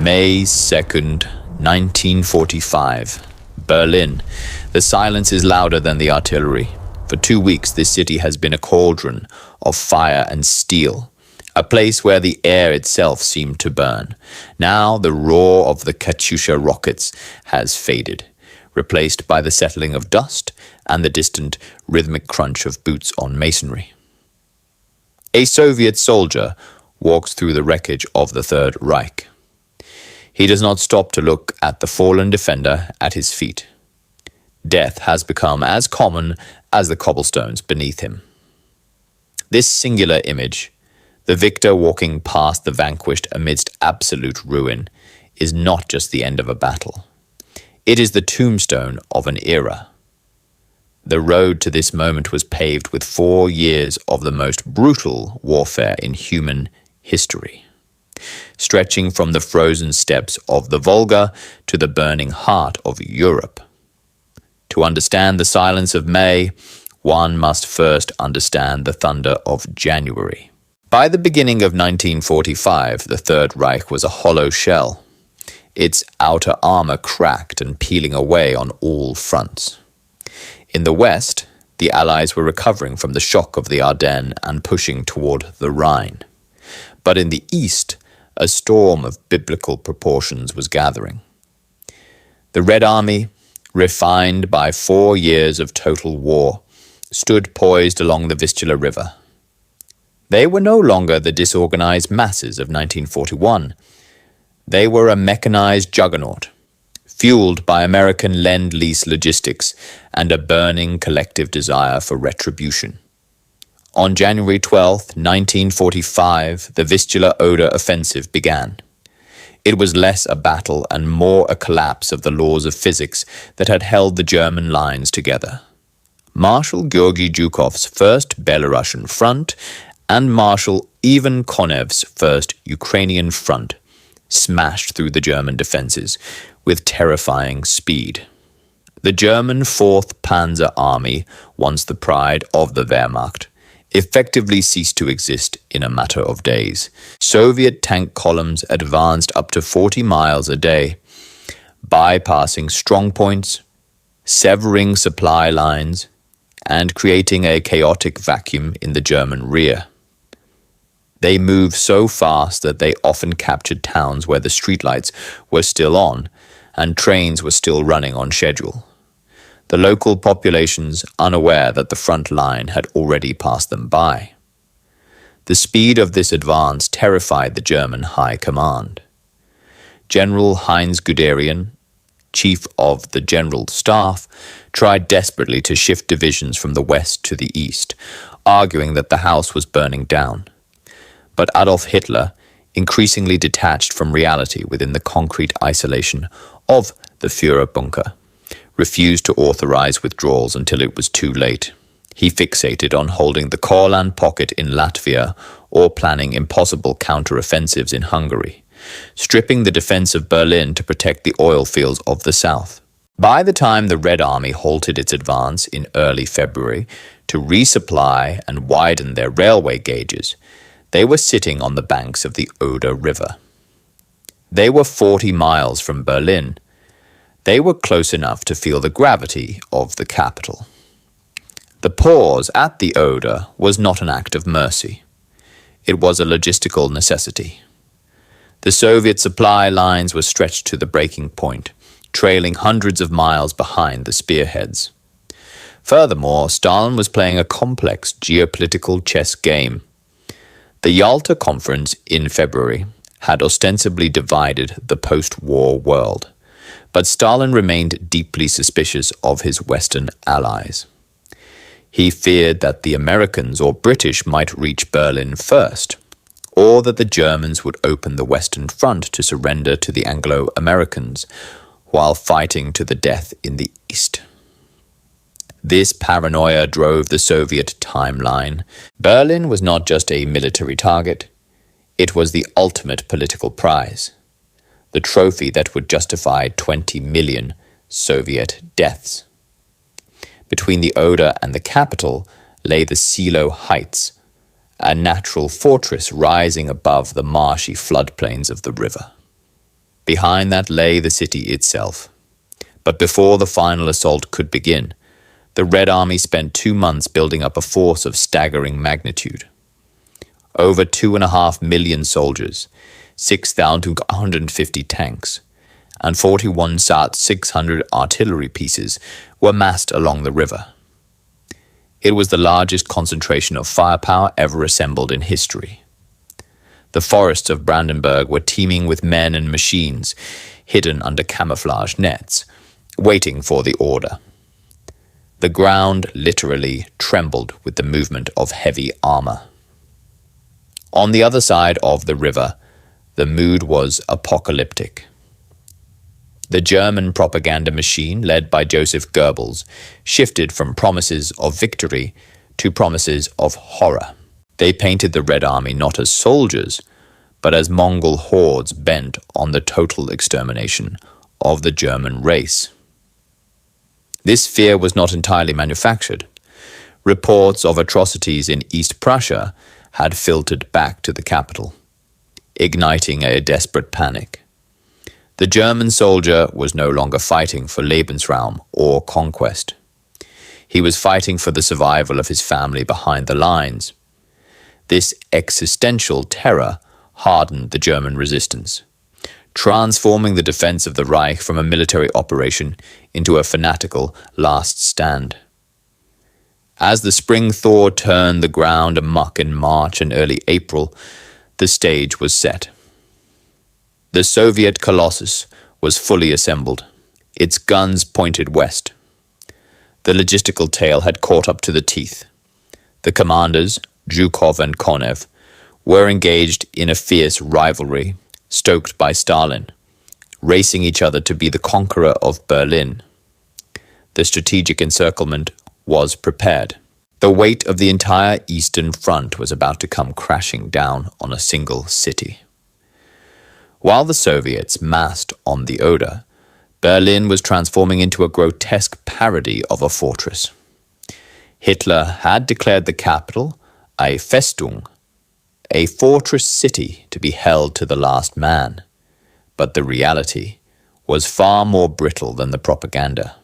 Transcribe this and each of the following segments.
May 2nd, 1945. Berlin. The silence is louder than the artillery. For 2 weeks, this city has been a cauldron of fire and steel, a place where the air itself seemed to burn. Now the roar of the Katyusha rockets has faded, replaced by the settling of dust and the distant rhythmic crunch of boots on masonry. A Soviet soldier walks through the wreckage of the Third Reich. He does not stop to look at the fallen defender at his feet. Death has become as common as the cobblestones beneath him. This singular image, the victor walking past the vanquished amidst absolute ruin, is not just the end of a battle. It is the tombstone of an era. The road to this moment was paved with 4 years of the most brutal warfare in human history, stretching from the frozen steppes of the Volga to the burning heart of Europe. To understand the silence of May, one must first understand the thunder of January. By the beginning of 1945, the Third Reich was a hollow shell, its outer armor cracked and peeling away on all fronts. In the West, the Allies were recovering from the shock of the Ardennes and pushing toward the Rhine. But in the East, a storm of biblical proportions was gathering. The Red Army, refined by 4 years of total war, stood poised along the Vistula River. They were no longer the disorganized masses of 1941. They were a mechanized juggernaut, fueled by American Lend-Lease logistics and a burning collective desire for retribution. On January 12, 1945, the Vistula-Oder offensive began. It was less a battle and more a collapse of the laws of physics that had held the German lines together. Marshal Zhukov's first Belarusian front and Marshal Ivan Konev's first Ukrainian front smashed through the German defenses with terrifying speed. The German 4th Panzer Army, once the pride of the Wehrmacht, effectively ceased to exist in a matter of days. Soviet tank columns advanced up to 40 miles a day, bypassing strongpoints, severing supply lines, and creating a chaotic vacuum in the German rear. They moved so fast that they often captured towns where the streetlights were still on and trains were still running on schedule. The local populations unaware that the front line had already passed them by. The speed of this advance terrified the German high command. General Heinz Guderian, chief of the General Staff, tried desperately to shift divisions from the west to the east, arguing that the house was burning down. But Adolf Hitler, increasingly detached from reality within the concrete isolation of the Führerbunker, refused to authorize withdrawals until it was too late. He fixated on holding the Courland pocket in Latvia or planning impossible counter-offensives in Hungary, stripping the defense of Berlin to protect the oil fields of the south. By the time the Red Army halted its advance in early February to resupply and widen their railway gauges, they were sitting on the banks of the Oder River. They were 40 miles from Berlin. They were close enough to feel the gravity of the capital. The pause at the Oder was not an act of mercy. It was a logistical necessity. The Soviet supply lines were stretched to the breaking point, trailing hundreds of miles behind the spearheads. Furthermore, Stalin was playing a complex geopolitical chess game. The Yalta Conference in February had ostensibly divided the post-war world, but Stalin remained deeply suspicious of his Western allies. He feared that the Americans or British might reach Berlin first, or that the Germans would open the Western Front to surrender to the Anglo-Americans while fighting to the death in the East. This paranoia drove the Soviet timeline. Berlin was not just a military target, it was the ultimate political prize, the trophy that would justify 20 million Soviet deaths. Between the Oder and the capital lay the Seelow Heights, a natural fortress rising above the marshy floodplains of the river. Behind that lay the city itself. But before the final assault could begin, the Red Army spent 2 months building up a force of staggering magnitude. Over 2.5 million soldiers, 6,150 tanks, and 41 SAT-600 artillery pieces were massed along the river. It was the largest concentration of firepower ever assembled in history. The forests of Brandenburg were teeming with men and machines, hidden under camouflage nets, waiting for the order. The ground literally trembled with the movement of heavy armor. On the other side of the river, the mood was apocalyptic. The German propaganda machine, led by Joseph Goebbels, shifted from promises of victory to promises of horror. They painted the Red Army not as soldiers, but as Mongol hordes bent on the total extermination of the German race. This fear was not entirely manufactured. Reports of atrocities in East Prussia had filtered back to the capital, igniting a desperate panic. The German soldier was no longer fighting for Lebensraum or conquest. He was fighting for the survival of his family behind the lines. This existential terror hardened the German resistance, transforming the defense of the Reich from a military operation into a fanatical last stand. As the spring thaw turned the ground amuck in March and early April, the stage was set. The Soviet Colossus was fully assembled, its guns pointed west. The logistical tail had caught up to the teeth. The commanders, Zhukov and Konev, were engaged in a fierce rivalry, stoked by Stalin, racing each other to be the conqueror of Berlin. The strategic encirclement was prepared. The weight of the entire Eastern Front was about to come crashing down on a single city. While the Soviets massed on the Oder, Berlin was transforming into a grotesque parody of a fortress. Hitler had declared the capital a Festung, a fortress city to be held to the last man, but the reality was far more brittle than the propaganda.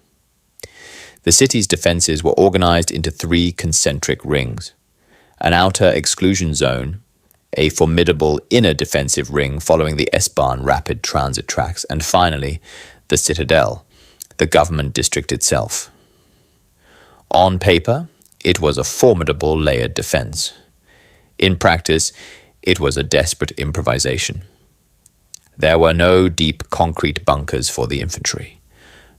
The city's defenses were organized into 3 concentric rings: an outer exclusion zone, a formidable inner defensive ring following the S-Bahn rapid transit tracks, and finally, the citadel, the government district itself. On paper, it was a formidable layered defense. In practice, it was a desperate improvisation. There were no deep concrete bunkers for the infantry,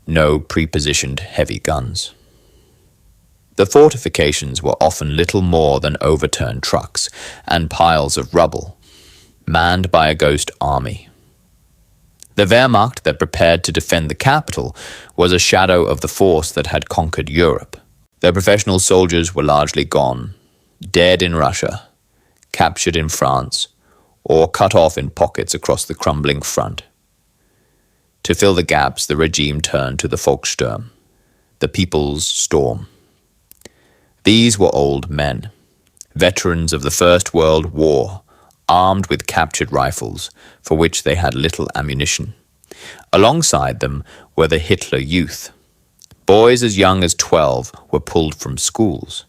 no pre-positioned heavy guns. The fortifications were often little more than overturned trucks and piles of rubble, manned by a ghost army. The Wehrmacht that prepared to defend the capital was a shadow of the force that had conquered Europe. Their professional soldiers were largely gone, dead in Russia, captured in France, or cut off in pockets across the crumbling front. To fill the gaps, the regime turned to the Volkssturm, the People's Storm. These were old men, veterans of the First World War, armed with captured rifles, for which they had little ammunition. Alongside them were the Hitler Youth. Boys as young as 12 were pulled from schools,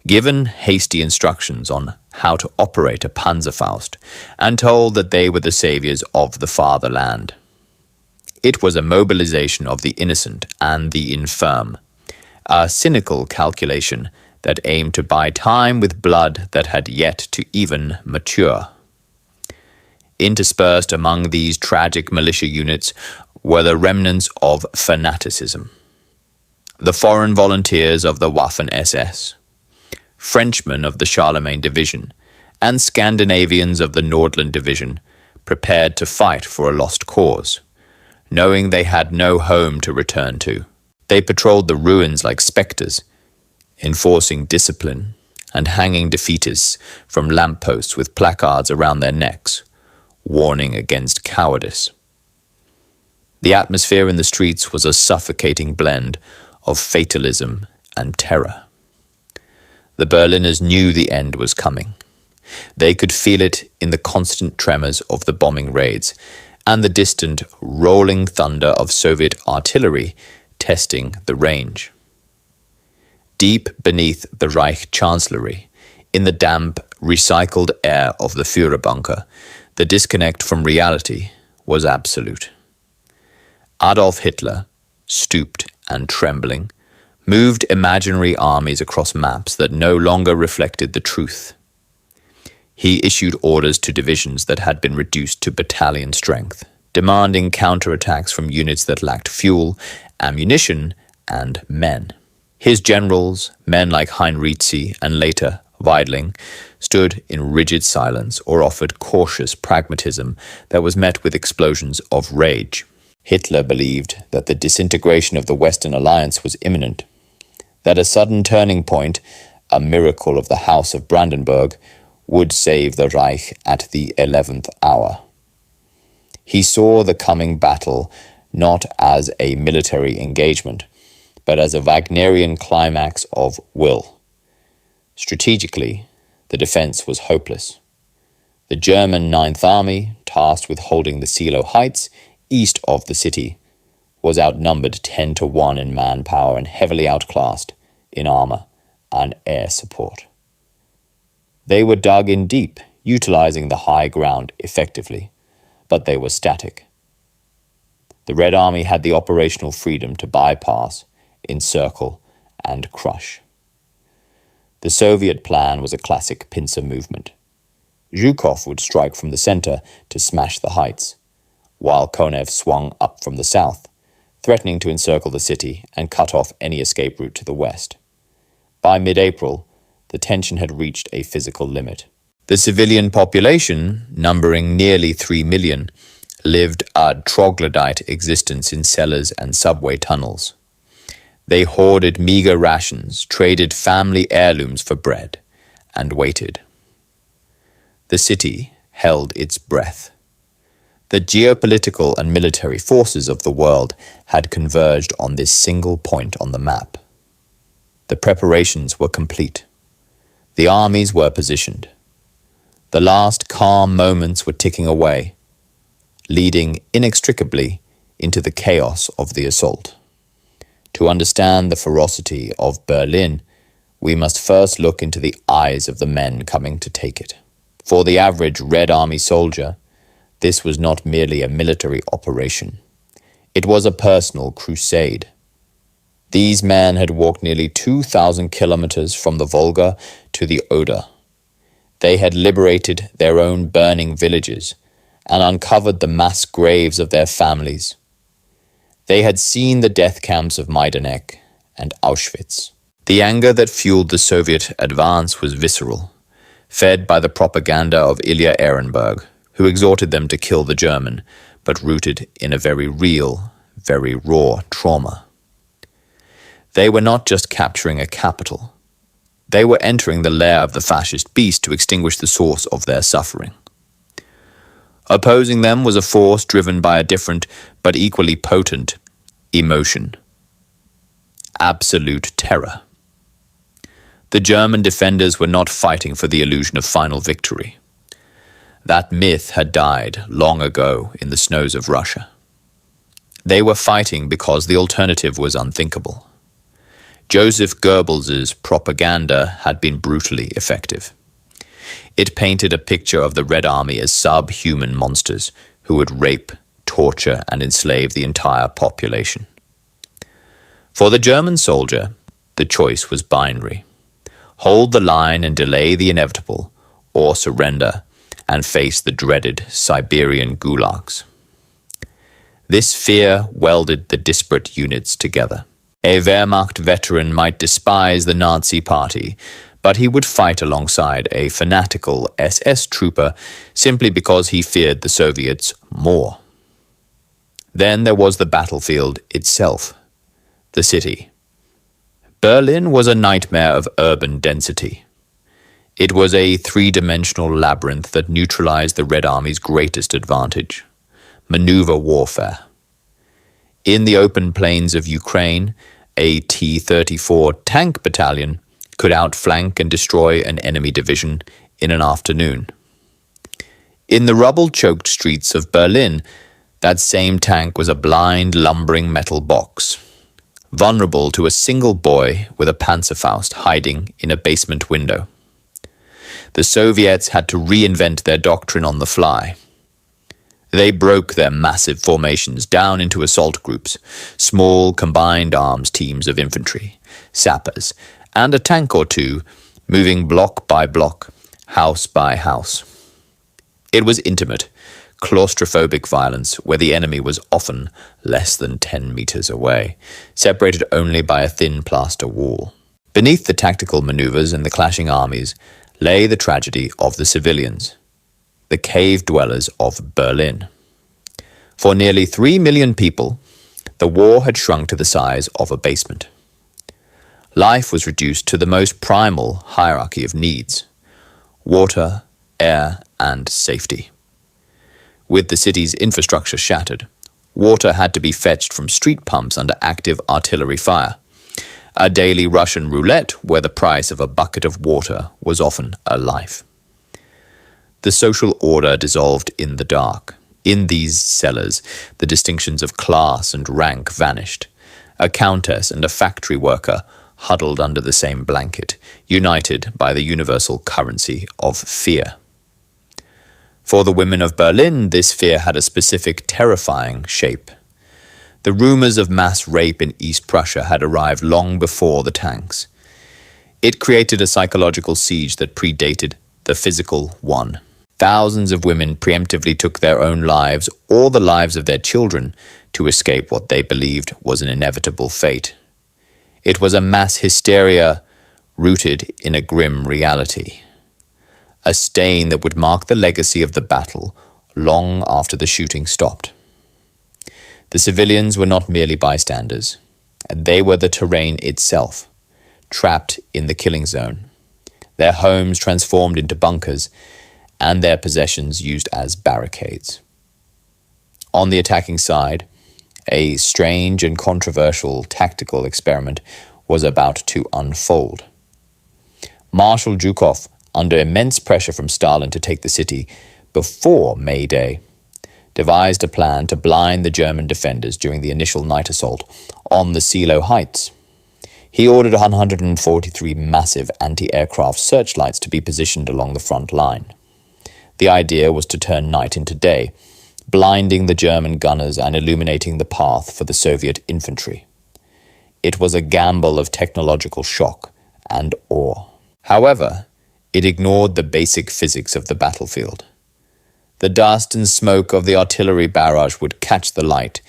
given hasty instructions on how to operate a Panzerfaust, and told that they were the saviors of the fatherland. It was a mobilization of the innocent and the infirm, a cynical calculation that aimed to buy time with blood that had yet to even mature. Interspersed among these tragic militia units were the remnants of fanaticism. The foreign volunteers of the Waffen-SS, Frenchmen of the Charlemagne Division, and Scandinavians of the Nordland Division prepared to fight for a lost cause, knowing they had no home to return to. They patrolled the ruins like specters, enforcing discipline and hanging defeatists from lampposts with placards around their necks, warning against cowardice. The atmosphere in the streets was a suffocating blend of fatalism and terror. The Berliners knew the end was coming. They could feel it in the constant tremors of the bombing raids and the distant rolling thunder of Soviet artillery testing the range. Deep beneath the Reich Chancellery, in the damp, recycled air of the Führerbunker, the disconnect from reality was absolute. Adolf Hitler, stooped and trembling, moved imaginary armies across maps that no longer reflected the truth. He issued orders to divisions that had been reduced to battalion strength, demanding counterattacks from units that lacked fuel, ammunition, and men. His generals, men like Heinrizi and later Weidling, stood in rigid silence or offered cautious pragmatism that was met with explosions of rage. Hitler believed that the disintegration of the Western Alliance was imminent, that a sudden turning point, a miracle of the House of Brandenburg, would save the Reich at the 11th hour. He saw the coming battle not as a military engagement, but as a Wagnerian climax of will. Strategically, the defense was hopeless. The German Ninth Army, tasked with holding the Seelow Heights east of the city, was outnumbered 10-1 in manpower and heavily outclassed in armor and air support. They were dug in deep, utilizing the high ground effectively, but they were static. The Red Army had the operational freedom to bypass, encircle, and crush. The Soviet plan was a classic pincer movement. Zhukov would strike from the center to smash the heights, while Konev swung up from the south, threatening to encircle the city and cut off any escape route to the west. By mid-April, the tension had reached a physical limit. The civilian population, numbering nearly 3 million, lived a troglodyte existence in cellars and subway tunnels. They hoarded meager rations, traded family heirlooms for bread, and waited. The city held its breath. The geopolitical and military forces of the world had converged on this single point on the map. The preparations were complete. The armies were positioned. The last calm moments were ticking away, leading inextricably into the chaos of the assault. To understand the ferocity of Berlin, we must first look into the eyes of the men coming to take it. For the average Red Army soldier, this was not merely a military operation. It was a personal crusade. These men had walked nearly 2,000 kilometers from the Volga to the Oder. They had liberated their own burning villages and uncovered the mass graves of their families. They had seen the death camps of Majdanek and Auschwitz. The anger that fueled the Soviet advance was visceral, fed by the propaganda of Ilya Ehrenberg, who exhorted them to kill the German, but rooted in a very real, very raw trauma. They were not just capturing a capital. They were entering the lair of the fascist beast to extinguish the source of their suffering. Opposing them was a force driven by a different but equally potent emotion: absolute terror. The German defenders were not fighting for the illusion of final victory. That myth had died long ago in the snows of Russia. They were fighting because the alternative was unthinkable. Joseph Goebbels' propaganda had been brutally effective. It painted a picture of the Red Army as subhuman monsters who would rape, torture, and enslave the entire population. For the German soldier, the choice was binary: hold the line and delay the inevitable, or surrender and face the dreaded Siberian gulags. This fear welded the disparate units together. A Wehrmacht veteran might despise the Nazi Party, but he would fight alongside a fanatical SS trooper simply because he feared the Soviets more. Then there was the battlefield itself, the city. Berlin was a nightmare of urban density. It was a three-dimensional labyrinth that neutralized the Red Army's greatest advantage: maneuver warfare. In the open plains of Ukraine, a T-34 tank battalion could outflank and destroy an enemy division in an afternoon. In the rubble-choked streets of Berlin, That same tank was a blind, lumbering metal box, vulnerable to a single boy with a Panzerfaust hiding in a basement window. The Soviets had to reinvent their doctrine on the fly. They broke their massive formations down into assault groups, small combined arms teams of infantry, sappers, and a tank or two, moving block by block, house by house. It was intimate, claustrophobic violence where the enemy was often less than 10 meters away, separated only by a thin plaster wall. Beneath the tactical maneuvers and the clashing armies lay the tragedy of the civilians, the cave dwellers of Berlin. For nearly 3 million people, the war had shrunk to the size of a basement. Life was reduced to the most primal hierarchy of needs: water, air, and safety. With the city's infrastructure shattered, water had to be fetched from street pumps under active artillery fire, a daily Russian roulette where the price of a bucket of water was often a life. The social order dissolved in the dark. In these cellars, the distinctions of class and rank vanished. A countess and a factory worker huddled under the same blanket, united by the universal currency of fear. For the women of Berlin, this fear had a specific, terrifying shape. The rumors of mass rape in East Prussia had arrived long before the tanks. It created a psychological siege that predated the physical one. Thousands of women preemptively took their own lives or the lives of their children to escape what they believed was an inevitable fate. It was a mass hysteria rooted in a grim reality, a stain that would mark the legacy of the battle long after the shooting stopped. The civilians were not merely bystanders, they were the terrain itself, trapped in the killing zone, their homes transformed into bunkers, and their possessions used as barricades. On the attacking side, a strange and controversial tactical experiment was about to unfold. Marshal Zhukov, under immense pressure from Stalin to take the city before May Day, devised a plan to blind the German defenders during the initial night assault on the Seelow Heights. He ordered 143 massive anti-aircraft searchlights to be positioned along the front line. The idea was to turn night into day, blinding the German gunners and illuminating the path for the Soviet infantry. It was a gamble of technological shock and awe. However, it ignored the basic physics of the battlefield. The dust and smoke of the artillery barrage would catch the light,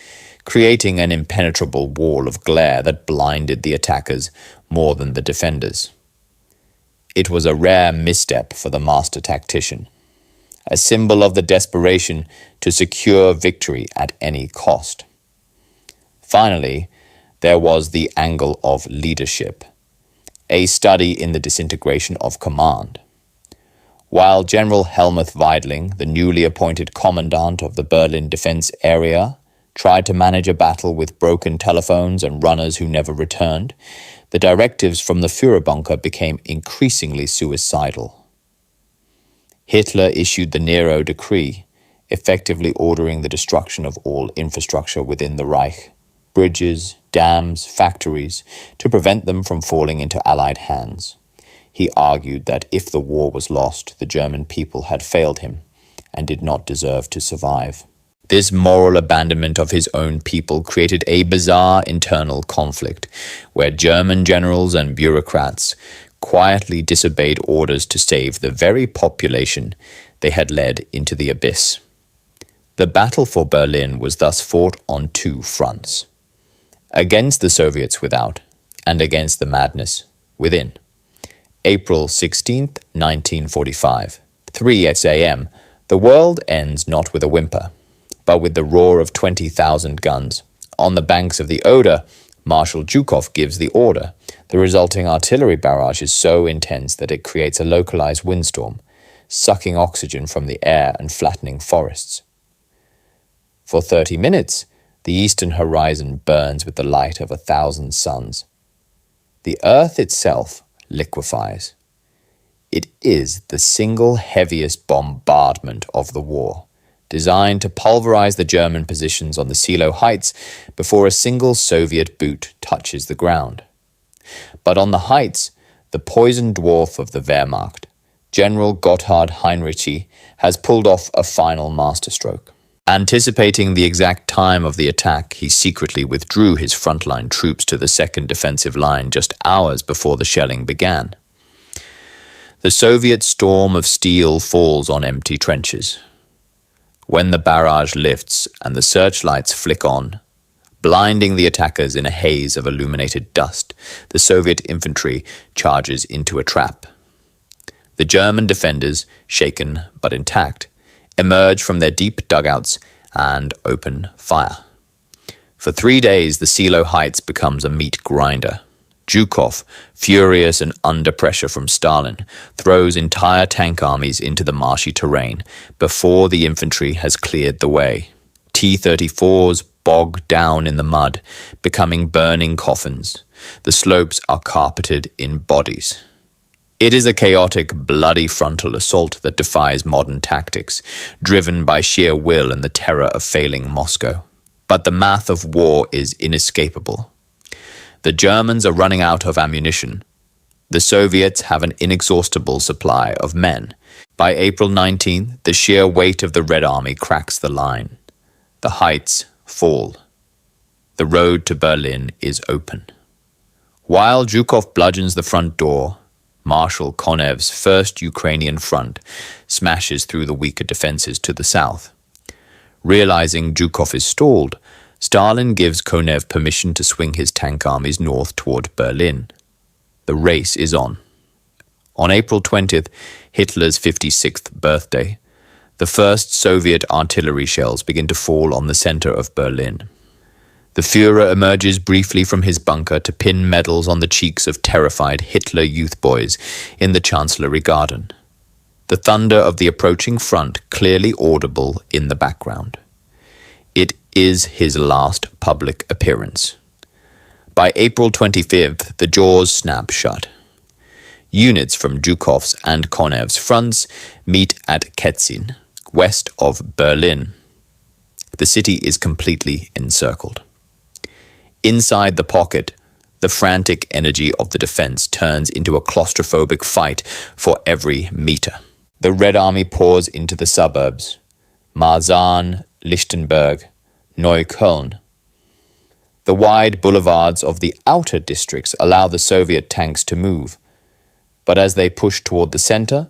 creating an impenetrable wall of glare that blinded the attackers more than the defenders. It was a rare misstep for the master tactician, a symbol of the desperation to secure victory at any cost. Finally, there was the angle of leadership, a study in the disintegration of command. While General Helmuth Weidling, the newly appointed commandant of the Berlin defense area, tried to manage a battle with broken telephones and runners who never returned, the directives from the Führerbunker became increasingly suicidal. Hitler issued the Nero Decree, effectively ordering the destruction of all infrastructure within the Reich, bridges, dams, factories, to prevent them from falling into Allied hands. He argued that if the war was lost, the German people had failed him and did not deserve to survive. This moral abandonment of his own people created a bizarre internal conflict where German generals and bureaucrats quietly disobeyed orders to save the very population they had led into the abyss. The battle for Berlin was thus fought on two fronts: against the Soviets without and against the madness within. April 16th, 1945, 3 a.m. The world ends not with a whimper, but with the roar of 20,000 guns. On the banks of the Oder, Marshal Zhukov gives the order. The resulting artillery barrage is so intense that it creates a localized windstorm, sucking oxygen from the air and flattening forests. For 30 minutes, the eastern horizon burns with the light of 1,000 suns. The earth itself liquefies. It is the single heaviest bombardment of the war, designed to pulverize the German positions on the Seelow Heights before a single Soviet boot touches the ground. But on the heights, the poison dwarf of the Wehrmacht, General Gotthard Heinrici, has pulled off a final masterstroke. Anticipating the exact time of the attack, he secretly withdrew his frontline troops to the second defensive line just hours before the shelling began. The Soviet storm of steel falls on empty trenches. When the barrage lifts and the searchlights flick on, blinding the attackers in a haze of illuminated dust, the Soviet infantry charges into a trap. The German defenders, shaken but intact, emerge from their deep dugouts and open fire. For 3 days, the Seelow Heights becomes a meat grinder. Zhukov, furious and under pressure from Stalin, throws entire tank armies into the marshy terrain before the infantry has cleared the way. T-34s bog down in the mud, becoming burning coffins. The slopes are carpeted in bodies. It is a chaotic, bloody frontal assault that defies modern tactics, driven by sheer will and the terror of failing Moscow. But the math of war is inescapable. The Germans are running out of ammunition. The Soviets have an inexhaustible supply of men. By April 19, the sheer weight of the Red Army cracks the line. The heights fall. The road to Berlin is open. While Zhukov bludgeons the front door, Marshal Konev's First Ukrainian Front smashes through the weaker defenses to the south. Realizing Zhukov is stalled, Stalin gives Konev permission to swing his tank armies north toward Berlin. The race is on. On April 20th, Hitler's 56th birthday, the first Soviet artillery shells begin to fall on the center of Berlin. The Führer emerges briefly from his bunker to pin medals on the cheeks of terrified Hitler youth boys in the Chancellery Garden. The thunder of the approaching front clearly audible in the background. It is his last public appearance. By April 25th, the jaws snap shut. Units from Zhukov's and Konev's fronts meet at Ketzin, west of Berlin. The city is completely encircled. Inside the pocket, the frantic energy of the defense turns into a claustrophobic fight for every meter. The Red Army pours into the suburbs, Marzahn, Lichtenberg, Neukölln. The wide boulevards of the outer districts allow the Soviet tanks to move, but as they push toward the center,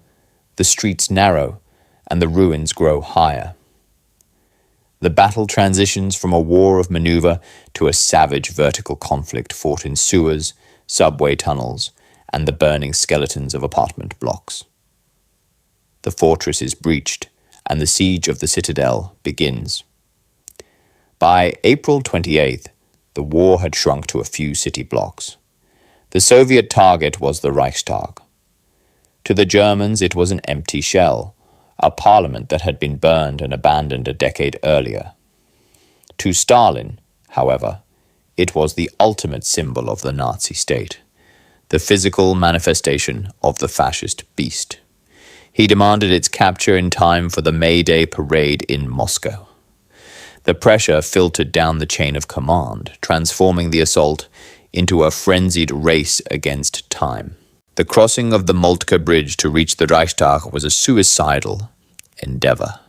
the streets narrow and the ruins grow higher. The battle transitions from a war of maneuver to a savage vertical conflict fought in sewers, subway tunnels, and the burning skeletons of apartment blocks. The fortress is breached, and the siege of the citadel begins. By April 28th, the war had shrunk to a few city blocks. The Soviet target was the Reichstag. To the Germans, it was an empty shell, a parliament that had been burned and abandoned a decade earlier. To Stalin, however, it was the ultimate symbol of the Nazi state, the physical manifestation of the fascist beast. He demanded its capture in time for the May Day parade in Moscow. The pressure filtered down the chain of command, transforming the assault into a frenzied race against time. The crossing of the Moltke Bridge to reach the Reichstag was a suicidal endeavor.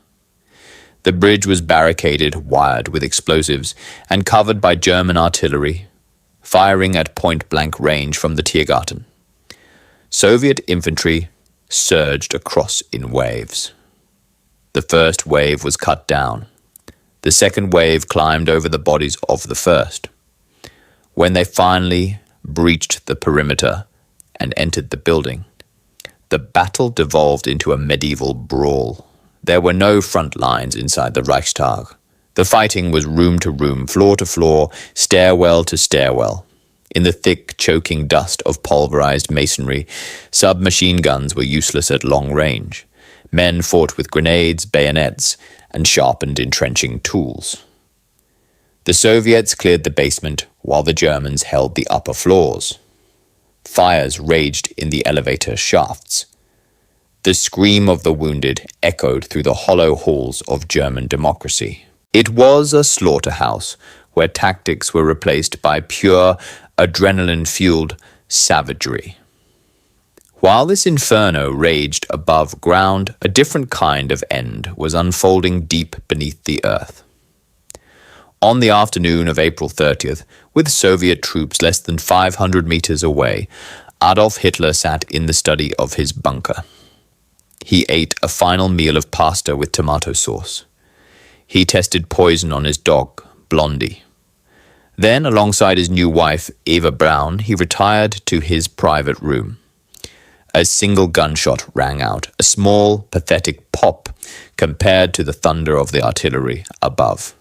The bridge was barricaded, wired with explosives, and covered by German artillery, firing at point-blank range from the Tiergarten. Soviet infantry surged across in waves. The first wave was cut down. The second wave climbed over the bodies of the first. When they finally breached the perimeter and entered the building, the battle devolved into a medieval brawl. There were no front lines inside the Reichstag. The fighting was room to room, floor to floor, stairwell to stairwell. In the thick, choking dust of pulverized masonry, submachine guns were useless at long range. Men fought with grenades, bayonets, and sharpened entrenching tools. The Soviets cleared the basement while the Germans held the upper floors. Fires raged in the elevator shafts. The scream of the wounded echoed through the hollow halls of German democracy. It was a slaughterhouse where tactics were replaced by pure, adrenaline-fueled savagery. While this inferno raged above ground, a different kind of end was unfolding deep beneath the earth. On the afternoon of April 30th, with Soviet troops less than 500 meters away, Adolf Hitler sat in the study of his bunker. He ate a final meal of pasta with tomato sauce. He tested poison on his dog, Blondie. Then, alongside his new wife, Eva Braun, he retired to his private room. A single gunshot rang out, a small, pathetic pop compared to the thunder of the artillery above.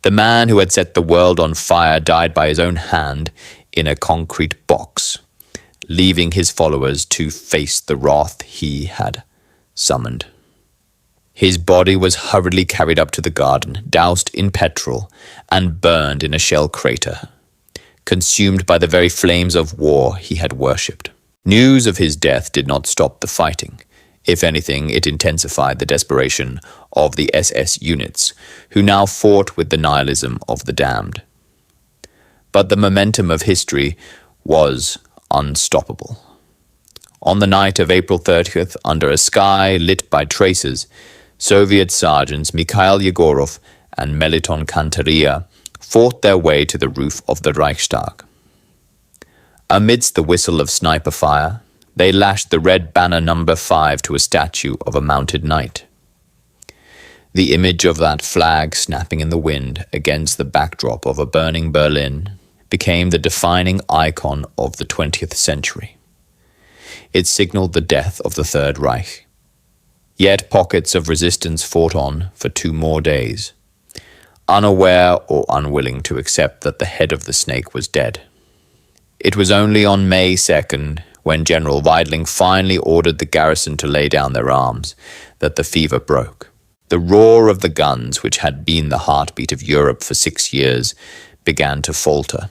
The man who had set the world on fire died by his own hand in a concrete box, leaving his followers to face the wrath he had summoned. His body was hurriedly carried up to the garden, doused in petrol, and burned in a shell crater, consumed by the very flames of war he had worshipped. News of his death did not stop the fighting. If anything, it intensified the desperation of the SS units, who now fought with the nihilism of the damned. But the momentum of history was unstoppable. On the night of April 30th, under a sky lit by tracers, Soviet sergeants Mikhail Yegorov and Meliton Kantaria fought their way to the roof of the Reichstag. Amidst the whistle of sniper fire, they lashed the red banner number 5 to a statue of a mounted knight. The image of that flag snapping in the wind against the backdrop of a burning Berlin became the defining icon of the 20th century. It signaled the death of the Third Reich. Yet pockets of resistance fought on for 2 more days, unaware or unwilling to accept that the head of the snake was dead. It was only on May 2nd, when General Weidling finally ordered the garrison to lay down their arms, that the fever broke. The roar of the guns, which had been the heartbeat of Europe for 6 years, began to falter,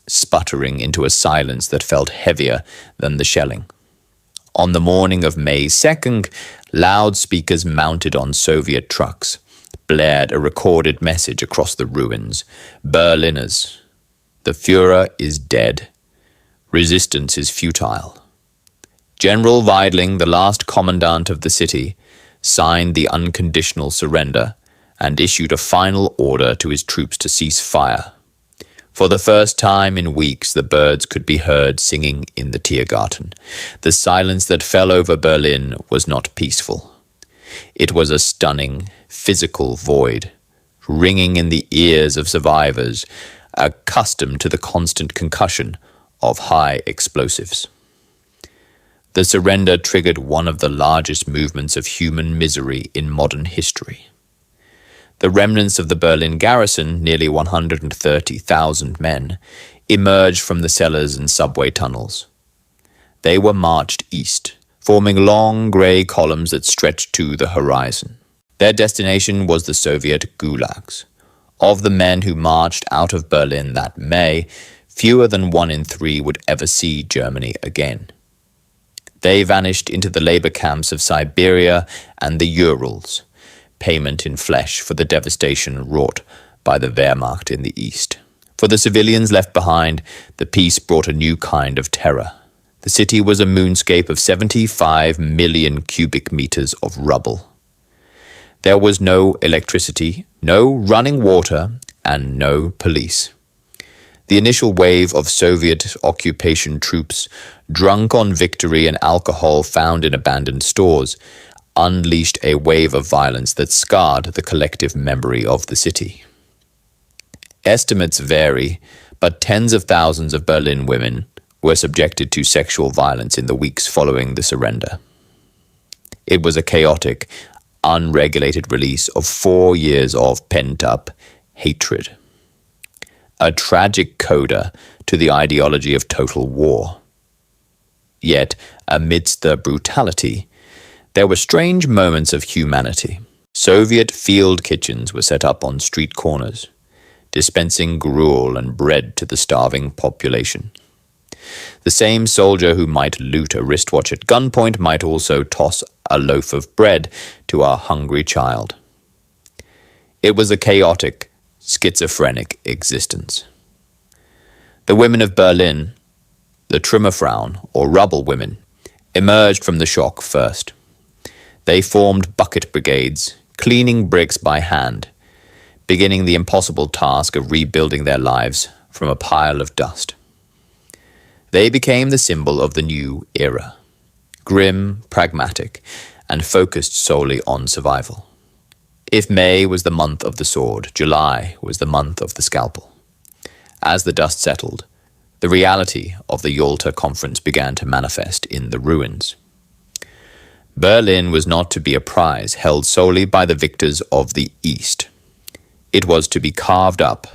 sputtering into a silence that felt heavier than the shelling. On the morning of May 2nd, loudspeakers mounted on Soviet trucks blared a recorded message across the ruins. Berliners, the Führer is dead. Resistance is futile. General Weidling, the last commandant of the city, signed the unconditional surrender and issued a final order to his troops to cease fire. For the first time in weeks, the birds could be heard singing in the Tiergarten. The silence that fell over Berlin was not peaceful. It was a stunning, physical void, ringing in the ears of survivors, accustomed to the constant concussion of high explosives. The surrender triggered one of the largest movements of human misery in modern history. The remnants of the Berlin garrison, nearly 130,000 men, emerged from the cellars and subway tunnels. They were marched east, forming long grey columns that stretched to the horizon. Their destination was the Soviet gulags. Of the men who marched out of Berlin that May, fewer than 1 in 3 would ever see Germany again. They vanished into the labor camps of Siberia and the Urals, payment in flesh for the devastation wrought by the Wehrmacht in the east. For the civilians left behind, the peace brought a new kind of terror. The city was a moonscape of 75 million cubic meters of rubble. There was no electricity, no running water, and no police. The initial wave of Soviet occupation troops, drunk on victory and alcohol found in abandoned stores, unleashed a wave of violence that scarred the collective memory of the city. Estimates vary, but tens of thousands of Berlin women were subjected to sexual violence in the weeks following the surrender. It was a chaotic, unregulated release of 4 years of pent-up hatred. A tragic coda to the ideology of total war. Yet, amidst the brutality, there were strange moments of humanity. Soviet field kitchens were set up on street corners, dispensing gruel and bread to the starving population. The same soldier who might loot a wristwatch at gunpoint might also toss a loaf of bread to our hungry child. It was a chaotic, schizophrenic existence. The women of Berlin, the Trümmerfrauen, or rubble women, emerged from the shock first. They formed bucket brigades, cleaning bricks by hand, beginning the impossible task of rebuilding their lives from a pile of dust. They became the symbol of the new era, grim, pragmatic, and focused solely on survival. If May was the month of the sword, July was the month of the scalpel. As the dust settled, the reality of the Yalta Conference began to manifest in the ruins. Berlin was not to be a prize held solely by the victors of the East. It was to be carved up,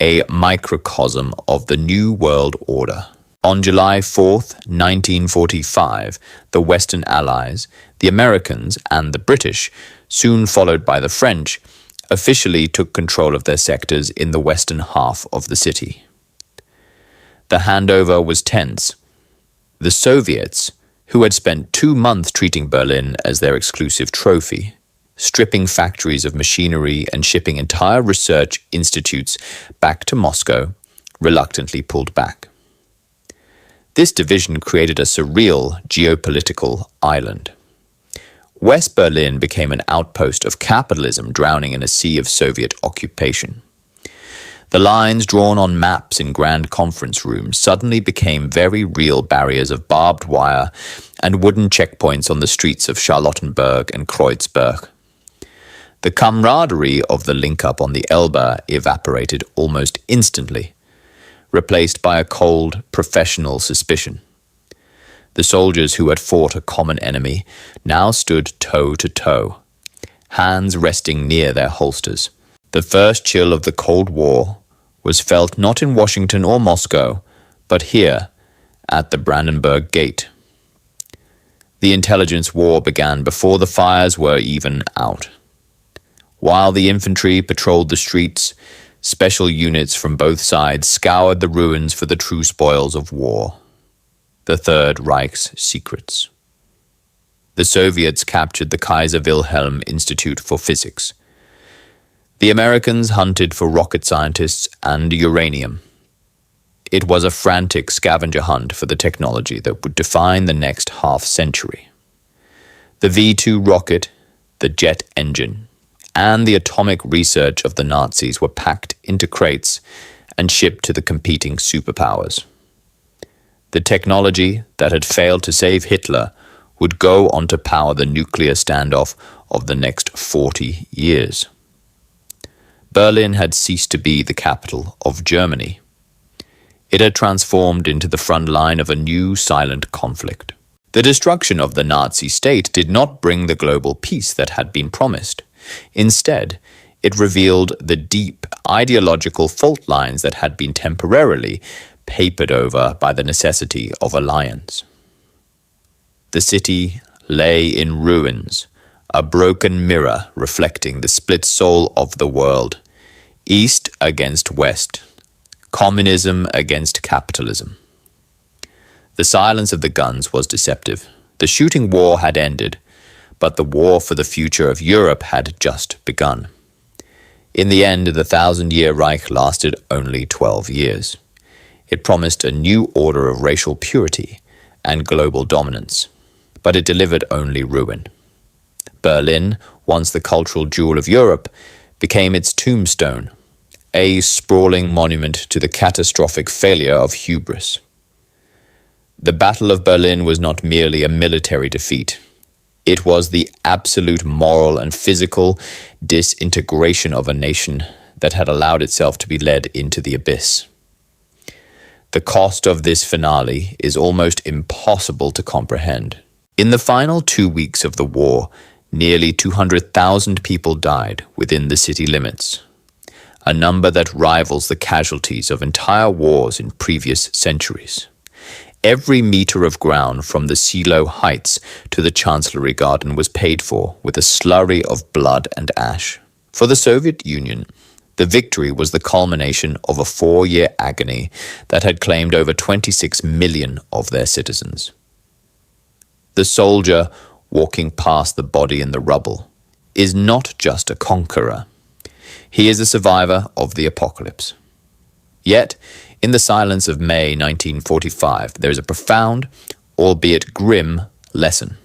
a microcosm of the New World Order. On July 4th, 1945, the Western Allies, the Americans, and the British, soon followed by the French, officially took control of their sectors in the western half of the city. The handover was tense. The Soviets, who had spent 2 months treating Berlin as their exclusive trophy, stripping factories of machinery and shipping entire research institutes back to Moscow, reluctantly pulled back. This division created a surreal geopolitical island. West Berlin became an outpost of capitalism drowning in a sea of Soviet occupation. The lines drawn on maps in grand conference rooms suddenly became very real barriers of barbed wire and wooden checkpoints on the streets of Charlottenburg and Kreuzberg. The camaraderie of the link-up on the Elbe evaporated almost instantly, replaced by a cold, professional suspicion. The soldiers who had fought a common enemy now stood toe to toe, hands resting near their holsters. The first chill of the Cold War was felt not in Washington or Moscow, but here, at the Brandenburg Gate. The intelligence war began before the fires were even out. While the infantry patrolled the streets, special units from both sides scoured the ruins for the true spoils of war, the Third Reich's secrets. The Soviets captured the Kaiser Wilhelm Institute for Physics. The Americans hunted for rocket scientists and uranium. It was a frantic scavenger hunt for the technology that would define the next half-century. The V-2 rocket, the jet engine, and the atomic research of the Nazis were packed into crates and shipped to the competing superpowers. The technology that had failed to save Hitler would go on to power the nuclear standoff of the next 40 years. Berlin had ceased to be the capital of Germany. It had transformed into the front line of a new silent conflict. The destruction of the Nazi state did not bring the global peace that had been promised. Instead, it revealed the deep ideological fault lines that had been temporarily papered over by the necessity of alliance. The city lay in ruins, a broken mirror reflecting the split soul of the world, East against West, communism against capitalism. The silence of the guns was deceptive. The shooting war had ended, but the war for the future of Europe had just begun. In the end, the Thousand-Year Reich lasted only 12 years. It promised a new order of racial purity and global dominance, but it delivered only ruin. Berlin, once the cultural jewel of Europe, became its tombstone, a sprawling monument to the catastrophic failure of hubris. The Battle of Berlin was not merely a military defeat. It was the absolute moral and physical disintegration of a nation that had allowed itself to be led into the abyss. The cost of this finale is almost impossible to comprehend. In the final 2 weeks of the war, nearly 200,000 people died within the city limits, a number that rivals the casualties of entire wars in previous centuries. Every meter of ground from the Seelow Heights to the Chancellery Garden was paid for with a slurry of blood and ash. For the Soviet Union, The victory was the culmination of a 4-year agony that had claimed over 26 million of their citizens. The soldier walking past the body in the rubble is not just a conqueror. He is a survivor of the apocalypse. Yet, in the silence of May 1945, there is a profound, albeit grim, lesson.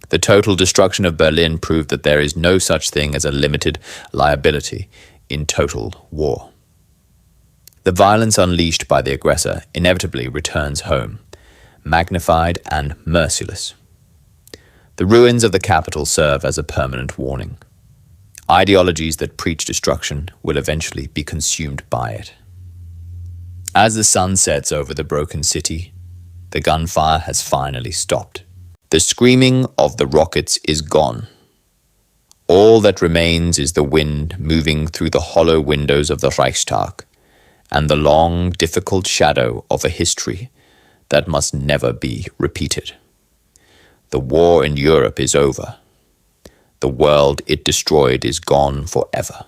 The total destruction of Berlin proved that there is no such thing as a limited liability in total war. The violence unleashed by the aggressor inevitably returns home, magnified and merciless. The ruins of the capital serve as a permanent warning. Ideologies that preach destruction will eventually be consumed by it. As the sun sets over the broken city, the gunfire has finally stopped. The screaming of the rockets is gone. All that remains is the wind moving through the hollow windows of the Reichstag and the long, difficult shadow of a history that must never be repeated. The war in Europe is over. The world it destroyed is gone forever.